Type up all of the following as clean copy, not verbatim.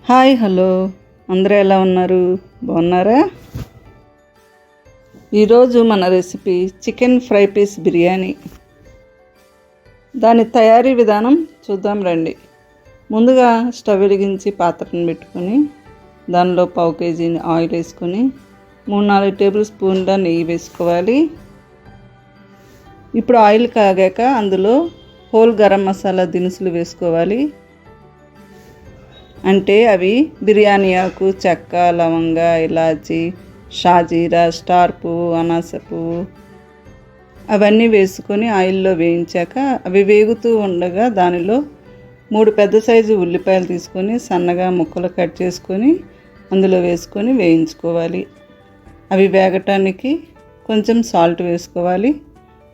Hi hello అందరూ ఎలా ఉన్నారు? బాగున్నారా? ఈరోజు మన recipe chicken fry piece biryani. దాని తయారీ విధానం చూద్దాం రండి. ముందుగా స్టవ్ వెలిగించి పాత్రను పెట్టుకొని దానిలో 1/2 kg ఆయిల్ వేసుకొని 3-4 టేబుల్ స్పూన్ల నెయ్యి వేసుకోవాలి. ఇప్పుడు ఆయిల్ కాగాక అందులో హోల్ గరం మసాలా దినుసులు వేసుకోవాలి. అంటే అవి బిర్యానీ ఆకు, చెక్క, లవంగ, ఇలాచి, షాజీరా, స్టార్ పువ్వు, అనాస పువ్వు అవన్నీ వేసుకొని ఆయిల్లో వేయించాక అవి వేగుతూ ఉండగా దానిలో 3 పెద్ద సైజు ఉల్లిపాయలు తీసుకొని సన్నగా ముక్కలు కట్ చేసుకొని అందులో వేసుకొని వేయించుకోవాలి. అవి వేగటానికి కొంచెం సాల్ట్ వేసుకోవాలి.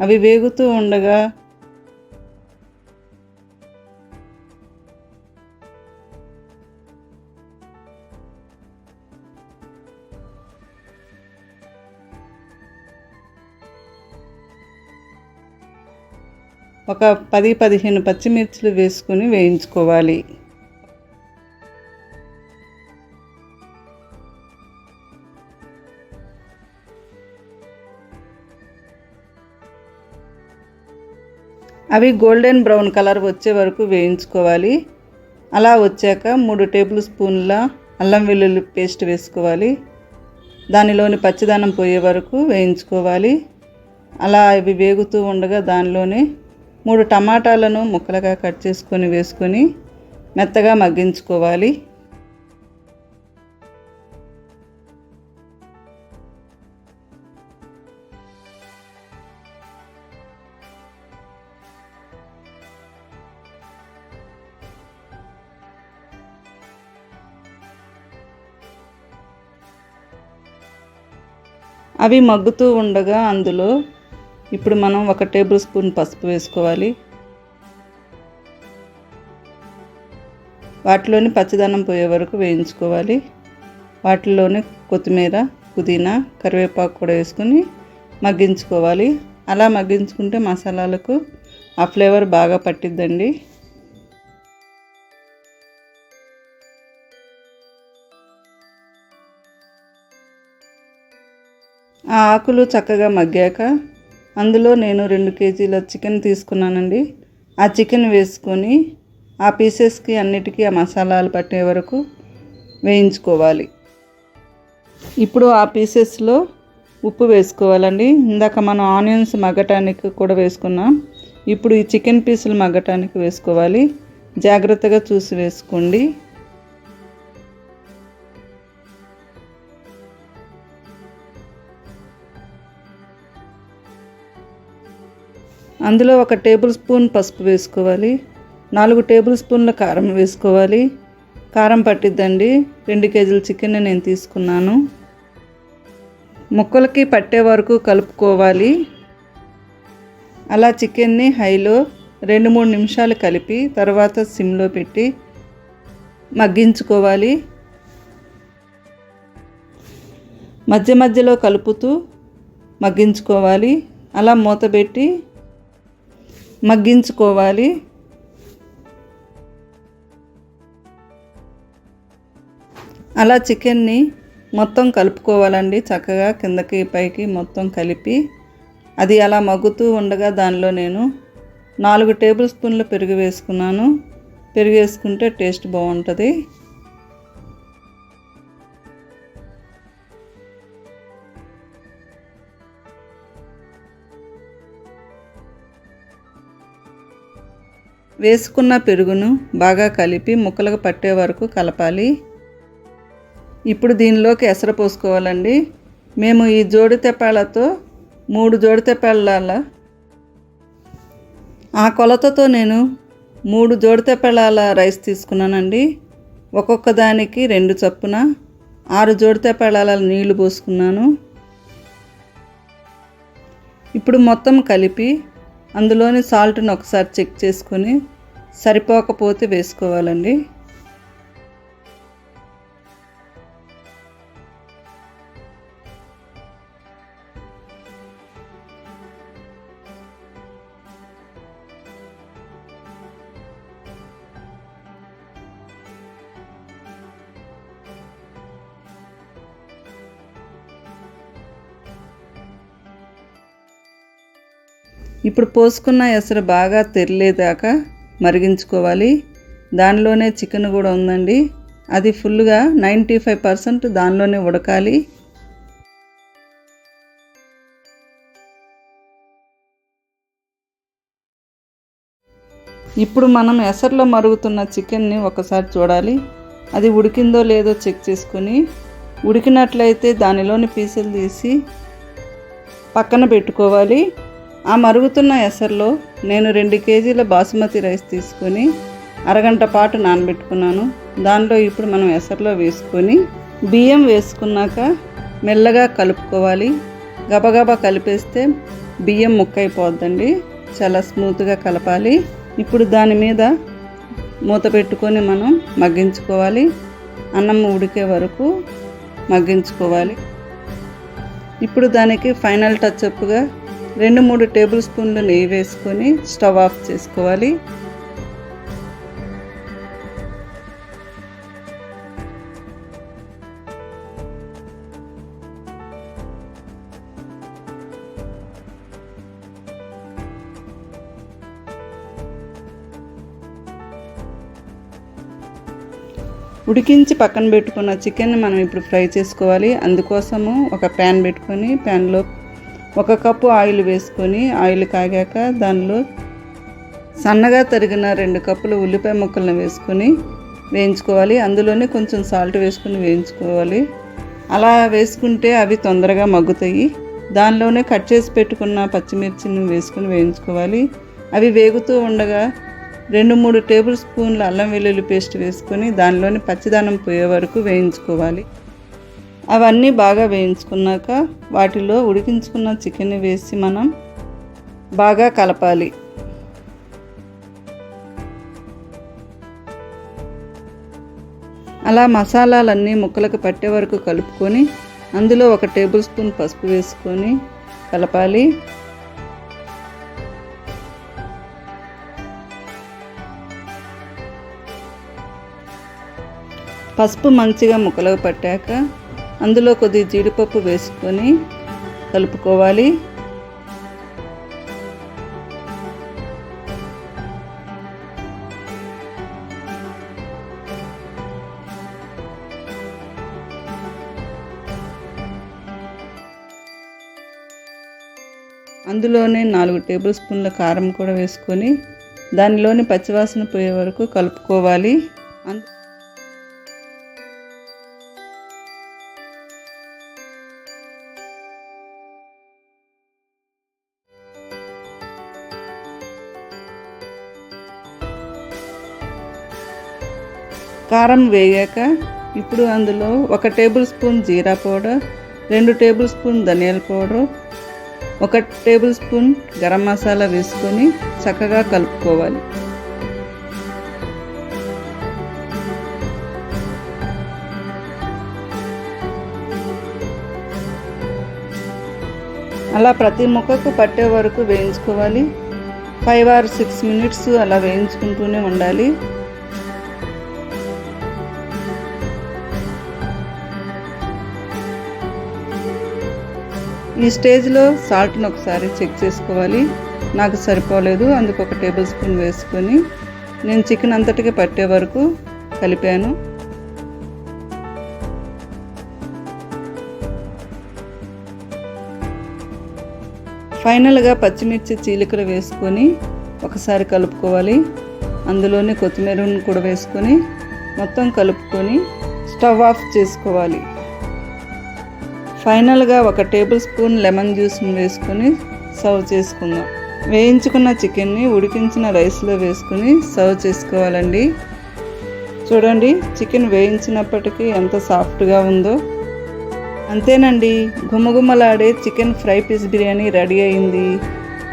అవి వేగుతూ ఉండగా ఒక 10-15 పచ్చిమిర్చిలు వేసుకొని వేయించుకోవాలి. అవి గోల్డెన్ బ్రౌన్ కలర్ వచ్చే వరకు వేయించుకోవాలి. అలా వచ్చాక 3 టేబుల్ స్పూన్ల అల్లం వెల్లుల్లి పేస్ట్ వేసుకోవాలి. దానిలోని పచ్చిదనం పోయే వరకు వేయించుకోవాలి. అలా అవి వేగుతూ ఉండగా దానిలోనే 3 టమాటాలను ముక్కలుగా కట్ చేసుకొని వేసుకొని మెత్తగా మగ్గించుకోవాలి. అవి మగ్గుతూ ఉండగా అందులో ఇప్పుడు మనం 1 టేబుల్ స్పూన్ పసుపు వేసుకోవాలి. వాటిలోని పచ్చిదనం పోయే వరకు వేయించుకోవాలి. వాటిలోని కొత్తిమీర, పుదీనా, కరివేపాకు కూడా వేసుకొని మగ్గించుకోవాలి. అలా మగ్గించుకుంటే మసాలాలకు ఆ ఫ్లేవర్ బాగా పట్టిద్దండి. ఆ ఆకులు చక్కగా మగ్గాక అందులో నేను 2 కేజీల చికెన్ తీసుకున్నానండి. ఆ చికెన్ వేసుకొని ఆ పీసెస్కి అన్నిటికీ ఆ మసాలాలు పట్టే వరకు వేయించుకోవాలి. ఇప్పుడు ఆ పీసెస్లో ఉప్పు వేసుకోవాలండి. ఇందాక మనం ఆనియన్స్ మగ్గటానికి కూడా వేసుకున్నాం. ఇప్పుడు ఈ చికెన్ పీసులు మగ్గటానికి వేసుకోవాలి. జాగ్రత్తగా చూసి వేసుకోండి. అందులో 1 టేబుల్ స్పూన్ పసుపు వేసుకోవాలి. 4 టేబుల్ స్పూన్ల కారం వేసుకోవాలి. కారం పట్టిద్దండి. 2 కేజీల చికెన్ నేను తీసుకున్నాను. ముక్కలకి పట్టే వరకు కలుపుకోవాలి. అలా చికెన్ని హైలో 2-3 నిమిషాలు కలిపి తర్వాత సిమ్లో పెట్టి మగ్గించుకోవాలి. మధ్య మధ్యలో కలుపుతూ మగ్గించుకోవాలి. అలా మూత పెట్టి మగ్గించుకోవాలి. అలా చికెన్ని మొత్తం కలుపుకోవాలండి. చక్కగా కిందకి పైకి మొత్తం కలిపి అది అలా మగ్గుతూ ఉండగా దానిలో నేను 4 టేబుల్ స్పూన్ల పెరుగు వేసుకున్నాను. పెరుగు వేసుకుంటే టేస్ట్ బాగుంటుంది. వేసుకున్న పెరుగును బాగా కలిపి ముక్కలకు పట్టే వరకు కలపాలి. ఇప్పుడు దీనిలోకి ఎసరు పోసుకోవాలండి. మేము ఈ జోడి తెప్పాలతో 3 జోడి తెప్పాల ఆ కొలతతో నేను 3 జోడి తెప్పాల రైస్ తీసుకున్నానండి. ఒక్కొక్క దానికి 2 చొప్పున 6 జోడి తెప్పాల నీళ్లు పోసుకున్నాను. ఇప్పుడు మొత్తం కలిపి అందులోని సాల్ట్ని ఒకసారి చెక్ చేసుకొని సరిపోకపోతే వేసుకోవాలండి. ఇప్పుడు పోసుకున్న ఎసరు బాగా తెరలేదాకా మరిగించుకోవాలి. దానిలోనే చికెన్ కూడా ఉందండి, అది ఫుల్గా 95% దానిలోనే ఉడకాలి. ఇప్పుడు మనం ఎసర్లో మరుగుతున్న చికెన్ని ఒకసారి చూడాలి. అది ఉడికిందో లేదో చెక్ చేసుకొని, ఉడికినట్లయితే దానిలోని పీసులు తీసి పక్కన పెట్టుకోవాలి. ఆ మరుగుతున్న ఎసర్లో నేను 2 కేజీల బాసుమతి రైస్ తీసుకొని అరగంట పాటు నానబెట్టుకున్నాను. దానిలో ఇప్పుడు మనం ఎసర్లో వేసుకొని బియ్యం వేసుకున్నాక మెల్లగా కలుపుకోవాలి. గబగబా కలిపేస్తే బియ్యం ముక్కైపోద్దండి, చాలా స్మూత్గా కలపాలి. ఇప్పుడు దాని మీద మూత పెట్టుకొని మనం మగ్గించుకోవాలి. అన్నం ఉడికే వరకు మగ్గించుకోవాలి. ఇప్పుడు దానికి ఫైనల్ టచ్అప్గా 2-3 టేబుల్ స్పూన్లు నెయ్యి వేసుకొని స్టవ్ ఆఫ్ చేసుకోవాలి. ఉడికించి పక్కన పెట్టుకున్న చికెన్ని మనం ఇప్పుడు ఫ్రై చేసుకోవాలి. అందుకోసము ఒక ప్యాన్ పెట్టుకొని ప్యాన్లో 1 కప్పు ఆయిల్ వేసుకొని ఆయిల్ కాగాక దానిలో సన్నగా తరిగిన 2 కప్పుల ఉల్లిపాయ ముక్కలను వేసుకొని వేయించుకోవాలి. అందులోనే కొంచెం సాల్ట్ వేసుకొని వేయించుకోవాలి. అలా వేసుకుంటే అవి తొందరగా మగ్గుతాయి. దానిలోనే కట్ చేసి పెట్టుకున్న పచ్చిమిర్చిని వేసుకొని వేయించుకోవాలి. అవి వేగుతూ ఉండగా 2-3 టేబుల్ స్పూన్ల అల్లం వెల్లుల్లి పేస్ట్ వేసుకొని దానిలోని పచ్చిదనం పోయే వరకు వేయించుకోవాలి. అవన్నీ బాగా వేయించుకున్నాక వాటిలో ఉడికించుకున్న చికెన్ వేసి మనం బాగా కలపాలి. అలా మసాలాలన్నీ ముక్కలకు పట్టే వరకు కలుపుకొని అందులో 1 టేబుల్ స్పూన్ పసుపు వేసుకొని కలపాలి. పసుపు మంచిగా ముక్కలకు పట్టాక అందులో కొద్దిగా జీడిపప్పు వేసుకొని కలుపుకోవాలి. అందులోనే 4 టేబుల్ స్పూన్ల కారం కూడా వేసుకొని దానిలోని పచ్చివాసన పోయే వరకు కలుపుకోవాలి. కారం వేగాక ఇప్పుడు అందులో 1 టేబుల్ స్పూన్ జీరా పౌడర్, 2 టేబుల్ స్పూన్ ధనియాల powder, 1 table spoon garam masala వేసుకొని చక్కగా కలుపుకోవాలి. అలా ప్రతి ముక్కకు పట్టే వరకు వేయించుకోవాలి. 5 or 6 మినిట్స్ అలా వేయించుకుంటూనే ఉండాలి. ఈ స్టేజ్లో సాల్ట్ని ఒకసారి చెక్ చేసుకోవాలి. నాకు సరిపోలేదు, అందుకు 1 టేబుల్ స్పూన్ వేసుకొని నేను చికెన్ అంతటికి పట్టే వరకు కలిపాను. ఫైనల్గా పచ్చిమిర్చి చీలికలు వేసుకొని ఒకసారి కలుపుకోవాలి. అందులోనే కొత్తిమీరను కూడా వేసుకొని మొత్తం కలుపుకొని స్టవ్ ఆఫ్ చేసుకోవాలి. ఫైనల్గా 1 టేబుల్ స్పూన్ లెమన్ జ్యూస్ని వేసుకొని సర్వ్ చేసుకుందాం. వేయించుకున్న చికెన్ని ఉడికించిన రైస్లో వేసుకొని సర్వ్ చేసుకోవాలండి. చూడండి, చికెన్ వేయించినప్పటికీ ఎంత సాఫ్ట్గా ఉందో. అంతేనండి, గుమగుమలాడే chicken fry piece biryani ready అయింది.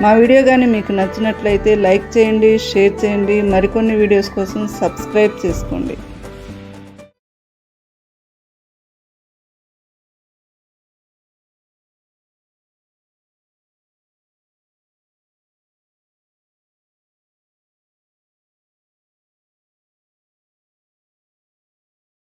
మా వీడియో కానీ మీకు నచ్చినట్లయితే లైక్ చేయండి, షేర్ చేయండి. మరికొన్ని వీడియోస్ కోసం సబ్స్క్రైబ్ చేసుకోండి.